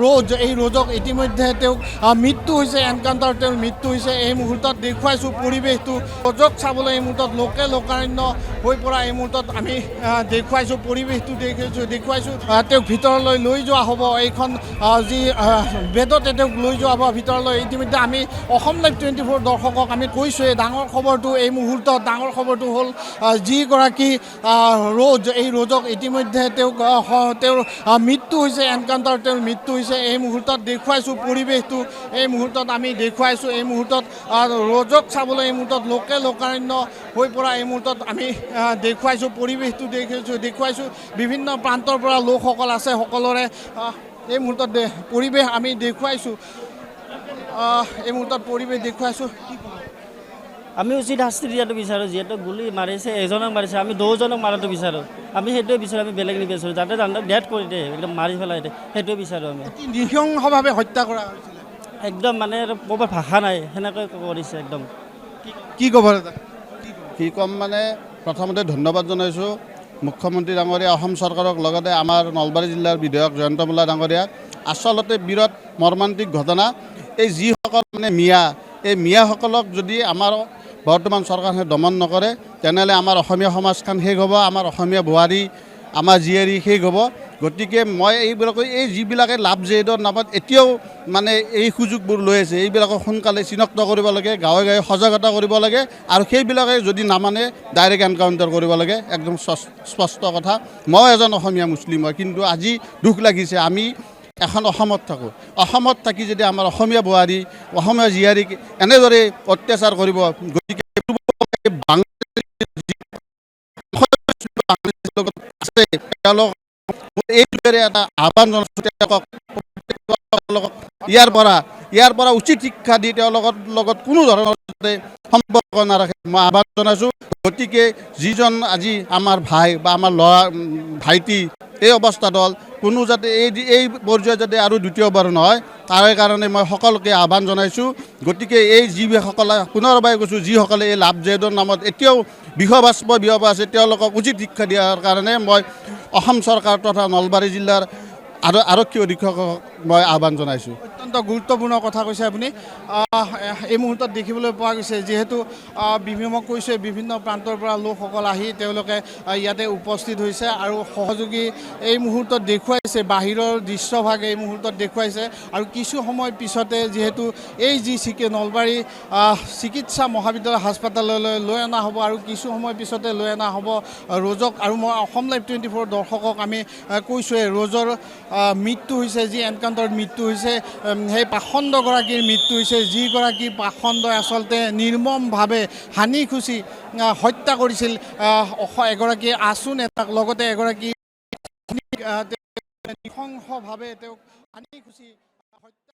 ৰোজ এই ৰোজক ইতিমধ্যে তেওঁক মৃত্যু হৈছে এনকাউণ্টাৰ তেওঁৰ মৃত্যু হৈছে এই মুহূৰ্তত দেখুৱাইছোঁ পৰিৱেশটো ৰোজক চাবলৈ এই মুহূৰ্তত লোকে লোকাৰণ্য হৈ পৰা এই মুহূৰ্তত আমি দেখুৱাইছোঁ পৰিৱেশটো দেখুৱাইছোঁ তেওঁক ভিতৰলৈ লৈ যোৱা হ'ব এইখন যি বেদতে তেওঁক লৈ যোৱা হ'ব ভিতৰলৈ ইতিমধ্যে আমি অসম লাইভ 24 দৰ্শকক আমি কৈছোঁৱেই ডাঙৰ খবৰটো এই মুহূৰ্তত ডাঙৰ খবৰটো হ'ল যিগৰাকী ৰোজ এই ৰোজক ইতিমধ্যে তেওঁৰ মৃত্যু হৈছে এনকাউণ্টাৰ তেওঁৰ মৃত্যু হৈছে এই মুহূৰ্তত দেখুৱাইছোঁ পৰিৱেশটো এই মুহূৰ্তত আমি দেখুৱাইছোঁ এই মুহূৰ্তত ৰোজক চাবলৈ এই মুহূৰ্তত লোকে লোকাৰণ্য হৈ পৰা এই মুহূৰ্তত আমি দেখুৱাইছোঁ পৰিৱেশটো দেখুৱাইছোঁ বিভিন্ন প্ৰান্তৰ পৰা লোকসকল আছে সকলোৰে এই মুহূৰ্তত পৰিৱেশ আমি দেখুৱাইছোঁ এই মুহূৰ্তত পৰিৱেশ দেখুৱাইছোঁ আমি উচিত শাস্তি দিয়াটো বিচাৰোঁ যিহেতু গুলি মাৰিছে এজনক মাৰিছে আমি দুজনক মাৰাটো বিচাৰোঁ আমি সেইটোৱে বিচাৰোঁ আমি বেলেগ নিবিচাৰোঁ যাতে তাহাঁতক ডেথ কৰি দিয়ে একদম মাৰি পেলাই দিয়ে সেইটোৱে বিচাৰোঁ আমি নৃশংসভাৱে হত্যা কৰা হৈছিলে একদম মানে ক'ব ভাষা নাই সেনেকৈ কৰিছে একদম কি ক'ব কি ক'ম মানে প্ৰথমতে ধন্যবাদ জনাইছোঁ মুখ্যমন্ত্ৰী ডাঙৰীয়া অসম চৰকাৰক লগতে আমাৰ নলবাৰী জিলাৰ বিধায়ক জয়ন্ত মোল্লা ডাঙৰীয়াক আচলতে বিৰাট মৰ্মান্তিক ঘটনা এই যিসকল মানে এই মিয়াসকলক যদি আমাৰ বৰ্তমান চৰকাৰখনে দমন নকৰে তেনেহ'লে আমাৰ অসমীয়া সমাজখন শেষ হ'ব আমাৰ অসমীয়া বোৱাৰী আমাৰ জীয়াৰী শেষ হ'ব গতিকে মই এই যিবিলাকে লাভ জেহাদৰ নামত এতিয়াও মানে এই সুযোগবোৰ লৈ আছে এইবিলাকক সোনকালে চিনাক্ত কৰিব লাগে গাঁৱে গাঁৱে সজাগতা কৰিব লাগে আৰু সেইবিলাকে যদি নামানে ডাইৰেক্ট এনকাউণ্টাৰ কৰিব লাগে একদম স্পষ্ট কথা মই এজন অসমীয়া মুছলিম হয় কিন্তু আজি দুখ লাগিছে আমি এখন অসমত থাকোঁ অসমত থাকি যদি আমাৰ অসমীয়া বোৱাৰী অসমীয়া জীয়াৰীক এনেদৰে অত্যাচাৰ কৰিব গতিকে তেওঁলোক এইদৰে এটা আহ্বান জনাইছোঁ তেওঁলোকক ইয়াৰ পৰা উচিত শিক্ষা দি তেওঁলোকৰ লগত কোনো ধৰণৰ সম্পৰ্ক নাৰাখে মই আহ্বান জনাইছোঁ গতিকে যিজন আজি আমাৰ ভাই বা আমাৰ ভাইটি এই অৱস্থাত হ'ল কোনো যাতে এই পৰ্যায়ত যাতে আৰু দ্বিতীয়বাৰ নহয় তাৰে কাৰণে মই সকলোকে আহ্বান জনাইছোঁ গতিকে এই যিসকলে পুনৰবাৰ কৈছোঁ যিসকলে এই লাভ জেহাদৰ নামত এতিয়াও বিহবাস্প আছে তেওঁলোকক উচিত শিক্ষা দিয়াৰ কাৰণে মই অসম চৰকাৰ তথা নলবাৰী জিলাৰ আৰক্ষী অধীক্ষকক মই আহ্বান জনাইছোঁ অত্যন্ত গুৰুত্বপূৰ্ণ কথা কৈছে আপুনি এই মুহূৰ্তত দেখিবলৈ পোৱা গৈছে যিহেতু মই কৈছোঁ বিভিন্ন প্ৰান্তৰ পৰা লোকসকল আহি তেওঁলোকে ইয়াতে উপস্থিত হৈছে আৰু সহযোগী এই মুহূৰ্তত দেখুৱাইছে বাহিৰৰ দৃশ্যভাগ এই মুহূৰ্তত দেখুৱাইছে আৰু কিছু সময় পিছতে যিহেতু এই যি নলবাৰী চিকিৎসা মহাবিদ্যালয় হাস্পাতাললৈ লৈ অনা হ'ব আৰু কিছু সময় পিছতে লৈ অনা হ'ব ৰোজক আৰু মই অসম লাইভ 24 দৰ্শকক আমি কৈছোঁৱে ৰোজৰ মৃত্যু হৈছে যি এনকাউণ্টাৰত মৃত্যু হৈছে সেই পাখণ্ডগৰাকীৰ মৃত্যু হৈছে যিগৰাকী পাখণ্ডই আচলতে নিৰ্মমভাৱে হানি খুচি হত্যা কৰিছিল এগৰাকী আছু নেতাক লগতে এগৰাকী নৃশংসভাৱে তেওঁক হানি খুচি হত্যা